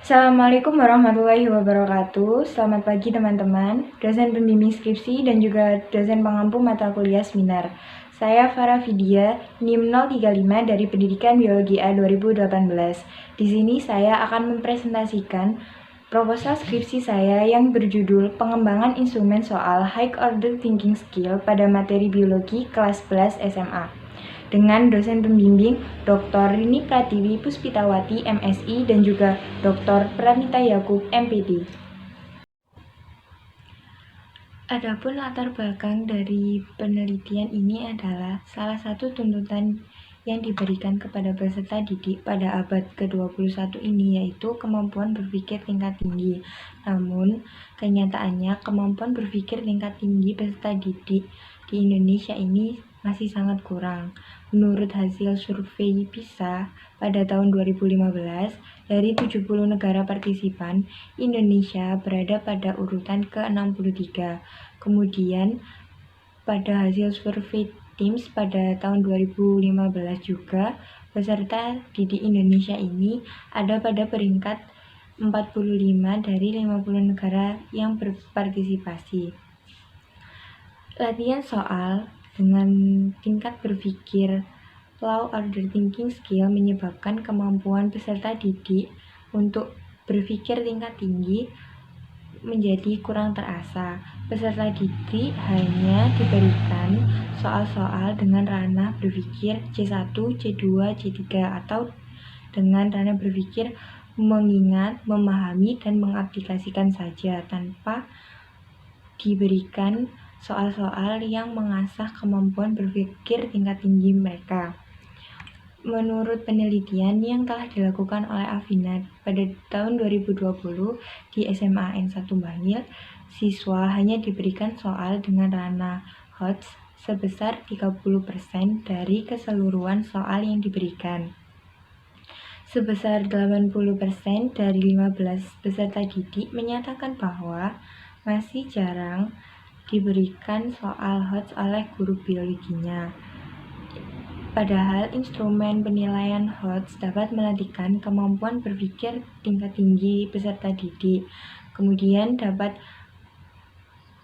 Assalamualaikum warahmatullahi wabarakatuh. Selamat pagi teman-teman, dosen pembimbing skripsi dan juga dosen pengampu mata kuliah seminar. Saya Farah Vidya, NIM 035 dari Pendidikan Biologi A 2018. Di sini saya akan mempresentasikan proposal skripsi saya yang berjudul Pengembangan Instrumen Soal High Order Thinking Skill pada materi biologi kelas 11 SMA dengan dosen pembimbing Dr. Rini Pratiwi Puspitawati MSI dan juga Dr. Pranita Yakub MPD. Adapun latar belakang dari penelitian ini adalah salah satu tuntutan yang diberikan kepada peserta didik pada abad ke-21 ini, yaitu kemampuan berpikir tingkat tinggi. Namun, kenyataannya kemampuan berpikir tingkat tinggi peserta didik di Indonesia ini masih sangat kurang. Menurut hasil survei PISA pada tahun 2015, dari 70 negara partisipan, Indonesia berada pada urutan ke-63. Kemudian, pada hasil survei TIMSS pada tahun 2015 juga, peserta didik Indonesia ini ada pada peringkat 45 dari 50 negara yang berpartisipasi. Latihan soal dengan tingkat berpikir low order thinking skill menyebabkan kemampuan peserta didik untuk berpikir tingkat tinggi menjadi kurang terasa. Peserta didik hanya diberikan soal-soal dengan ranah berpikir C1, C2, C3 atau dengan ranah berpikir mengingat, memahami, dan mengaplikasikan saja tanpa diberikan soal-soal yang mengasah kemampuan berpikir tingkat tinggi mereka. Menurut penelitian yang telah dilakukan oleh Afinat pada tahun 2020 di SMA N1 Bangil, siswa hanya diberikan soal dengan ranah HOTS sebesar 30% dari keseluruhan soal yang diberikan. Sebesar 80% dari 15 peserta didik menyatakan bahwa masih jarang diberikan soal HOTS oleh guru biologinya. Padahal instrumen penilaian HOTS dapat melatihkan kemampuan berpikir tingkat tinggi peserta didik, kemudian dapat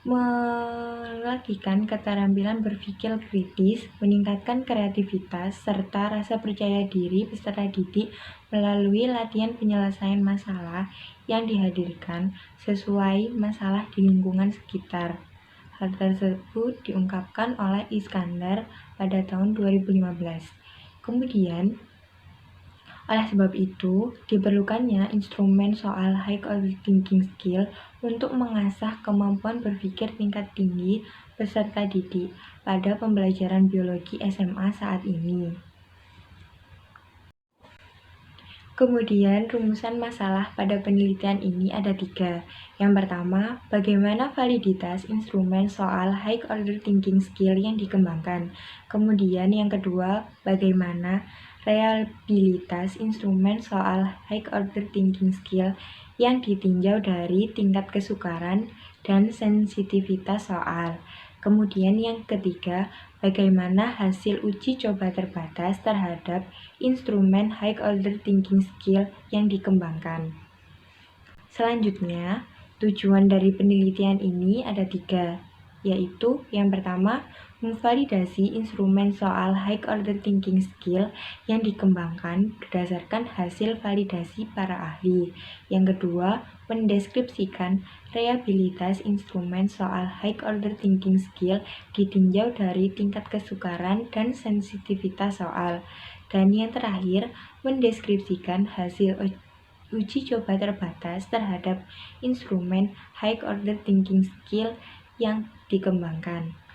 melatihkan keterampilan berpikir kritis, meningkatkan kreativitas, serta rasa percaya diri peserta didik melalui latihan penyelesaian masalah yang dihadirkan sesuai masalah di lingkungan sekitar. Hal tersebut diungkapkan oleh Iskandar pada tahun 2015. Kemudian, oleh sebab itu, diperlukannya instrumen soal high order thinking skill untuk mengasah kemampuan berpikir tingkat tinggi peserta didik pada pembelajaran biologi SMA saat ini. Kemudian, rumusan masalah pada penelitian ini ada 3. Yang pertama, bagaimana validitas instrumen soal high order thinking skill yang dikembangkan. Kemudian, yang kedua, bagaimana reliabilitas instrumen soal high order thinking skill yang ditinjau dari tingkat kesukaran dan sensitivitas soal. Kemudian yang ketiga, bagaimana hasil uji coba terbatas terhadap instrumen high order thinking skill yang dikembangkan. Selanjutnya, tujuan dari penelitian ini ada 3, yaitu yang pertama, memvalidasi instrumen soal high order thinking skill yang dikembangkan berdasarkan hasil validasi para ahli. Yang kedua, mendeskripsikan reliabilitas instrumen soal high order thinking skill ditinjau dari tingkat kesukaran dan sensitivitas soal. Dan yang terakhir, mendeskripsikan hasil uji coba terbatas terhadap instrumen high order thinking skill yang dikembangkan.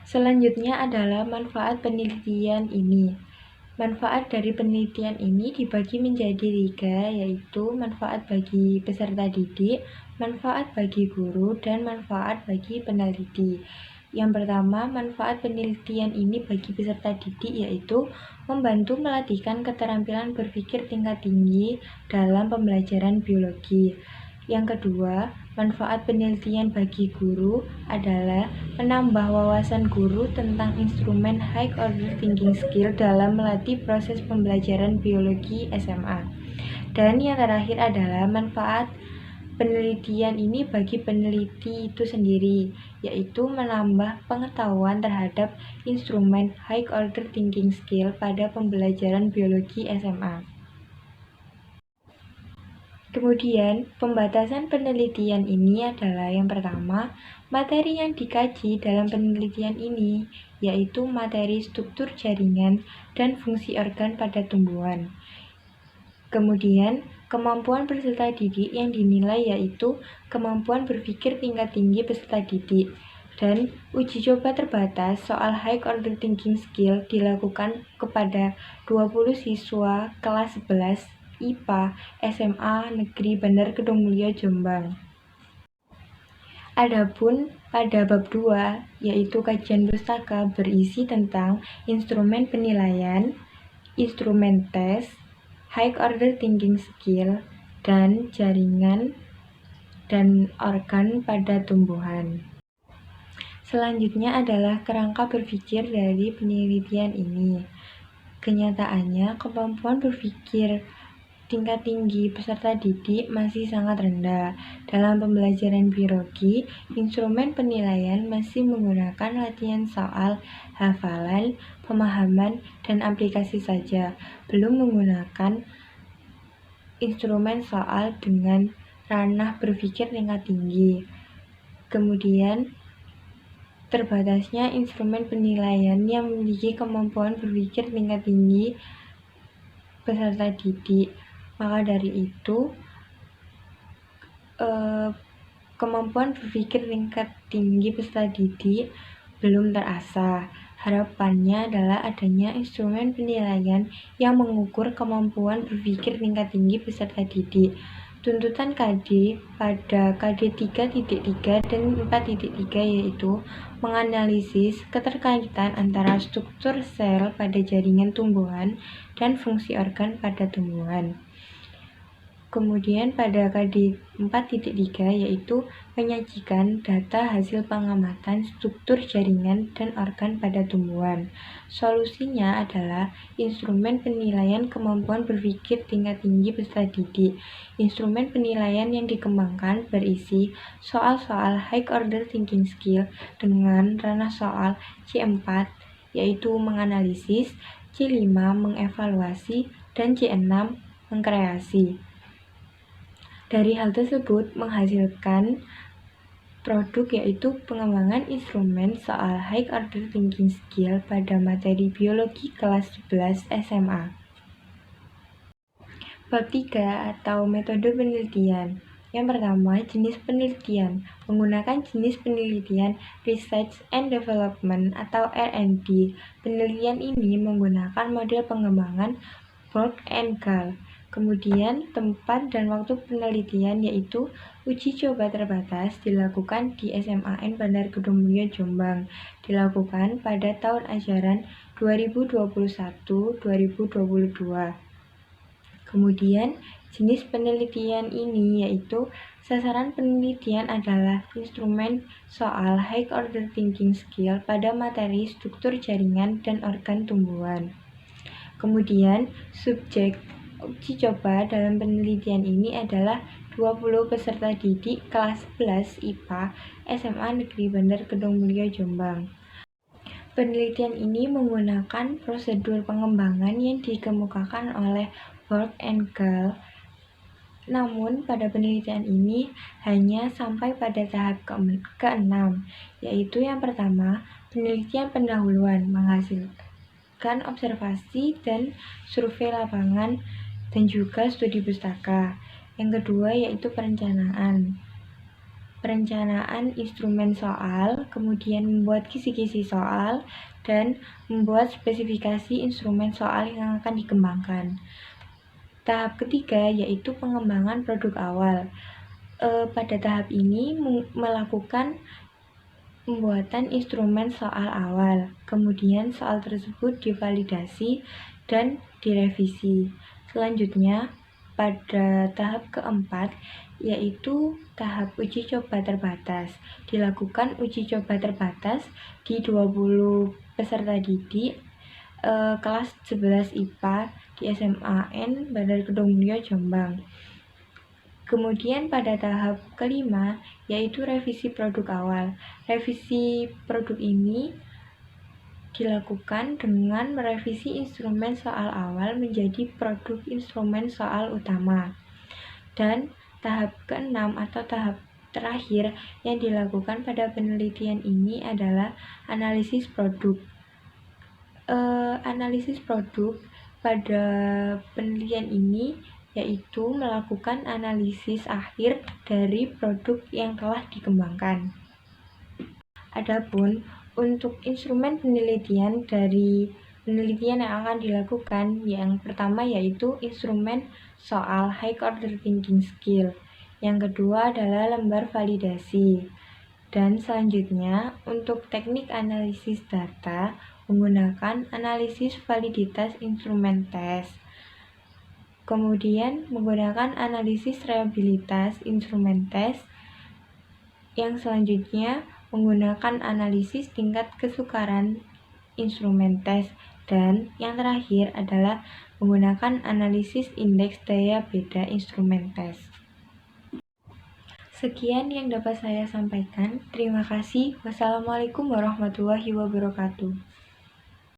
Selanjutnya adalah manfaat penelitian ini. Manfaat dari penelitian ini dibagi menjadi 3, yaitu manfaat bagi peserta didik, manfaat bagi guru, dan manfaat bagi peneliti. Yang pertama, manfaat penelitian ini bagi peserta didik yaitu membantu melatihkan keterampilan berpikir tingkat tinggi dalam pembelajaran biologi. Yang kedua, Manfaat penelitian bagi guru adalah menambah wawasan guru tentang instrumen high order thinking skill dalam melatih proses pembelajaran biologi SMA. Dan yang terakhir adalah manfaat penelitian ini bagi peneliti itu sendiri, yaitu menambah pengetahuan terhadap instrumen high order thinking skill pada pembelajaran biologi SMA. Kemudian, pembatasan penelitian ini adalah yang pertama, materi yang dikaji dalam penelitian ini, yaitu materi struktur jaringan dan fungsi organ pada tumbuhan. Kemudian, kemampuan peserta didik yang dinilai yaitu kemampuan berpikir tingkat tinggi peserta didik. Dan uji coba terbatas soal high order thinking skill dilakukan kepada 20 siswa kelas 11 IPA SMA Negeri Bandar Kedungmulyo Jombang. Adapun pada bab 2, yaitu kajian pustaka berisi tentang instrumen penilaian, instrumen tes, high order thinking skill, dan jaringan dan organ pada tumbuhan. Selanjutnya adalah kerangka berpikir dari penelitian ini. Kenyataannya, kemampuan berpikir tingkat tinggi peserta didik masih sangat rendah. Dalam pembelajaran biologi, instrumen penilaian masih menggunakan latihan soal, hafalan, pemahaman, dan aplikasi saja, belum menggunakan instrumen soal dengan ranah berpikir tingkat tinggi. Kemudian, terbatasnya instrumen penilaian yang memiliki kemampuan berpikir tingkat tinggi peserta didik. Maka dari itu, kemampuan berpikir tingkat tinggi peserta didik belum terasah. Harapannya adalah adanya instrumen penilaian yang mengukur kemampuan berpikir tingkat tinggi peserta didik. Tuntutan KD pada KD 3.3 dan 4.3 yaitu menganalisis keterkaitan antara struktur sel pada jaringan tumbuhan dan fungsi organ pada tumbuhan. Kemudian pada KD 4.3 yaitu menyajikan data hasil pengamatan struktur jaringan dan organ pada tumbuhan. Solusinya adalah instrumen penilaian kemampuan berpikir tingkat tinggi peserta didik. Instrumen penilaian yang dikembangkan berisi soal-soal high order thinking skill dengan ranah soal C4 yaitu menganalisis, C5 mengevaluasi, dan C6 mengkreasi. Dari hal tersebut menghasilkan produk yaitu pengembangan instrumen soal high order thinking skill pada materi biologi kelas 11 SMA. Bab 3 atau metode penelitian. Yang pertama, jenis penelitian. Menggunakan jenis penelitian Research and Development atau R&D. Penelitian ini menggunakan model pengembangan Borg and Gall. Kemudian, tempat dan waktu penelitian yaitu uji coba terbatas dilakukan di SMAN Bandar Kedungmulyo Jombang. Dilakukan pada tahun ajaran 2021-2022. Kemudian, jenis penelitian ini yaitu sasaran penelitian adalah instrumen soal high order thinking skill pada materi struktur jaringan dan organ tumbuhan. Kemudian, subjek uji coba dalam penelitian ini adalah 20 peserta didik kelas 11 IPA SMA Negeri Bandar Kedungmulyo Jombang. Penelitian ini menggunakan prosedur pengembangan yang dikemukakan oleh Borg and Gall. Namun, pada penelitian ini hanya sampai pada tahap ke-6, yaitu yang pertama, penelitian pendahuluan menghasilkan observasi dan survei lapangan dan juga studi pustaka. Yang kedua yaitu perencanaan instrumen soal, kemudian membuat kisi-kisi soal, dan membuat spesifikasi instrumen soal yang akan dikembangkan. Tahap ketiga yaitu pengembangan produk awal. Pada tahap ini melakukan pembuatan instrumen soal awal, kemudian soal tersebut divalidasi dan direvisi. Selanjutnya, pada tahap keempat, yaitu tahap uji coba terbatas. Dilakukan uji coba terbatas di 20 peserta didik kelas 11 IPA di SMAN Bandar Kedung Mulyo, Jombang. Kemudian pada tahap kelima, yaitu revisi produk awal. Revisi produk ini dilakukan dengan merevisi instrumen soal awal menjadi produk instrumen soal utama. Dan tahap keenam atau tahap terakhir yang dilakukan pada penelitian ini adalah analisis produk. Analisis produk pada penelitian ini yaitu melakukan analisis akhir dari produk yang telah dikembangkan. Adapun untuk instrumen penelitian dari penelitian yang akan dilakukan, yang pertama yaitu instrumen soal high order thinking skill. Yang kedua adalah lembar validasi. Dan selanjutnya untuk teknik analisis data menggunakan analisis validitas instrumen tes. Kemudian menggunakan analisis reliabilitas instrumen tes. Yang selanjutnya menggunakan analisis tingkat kesukaran instrumen tes, dan yang terakhir adalah menggunakan analisis indeks daya beda instrumen tes. Sekian yang dapat saya sampaikan. Terima kasih. Wassalamualaikum warahmatullahi wabarakatuh.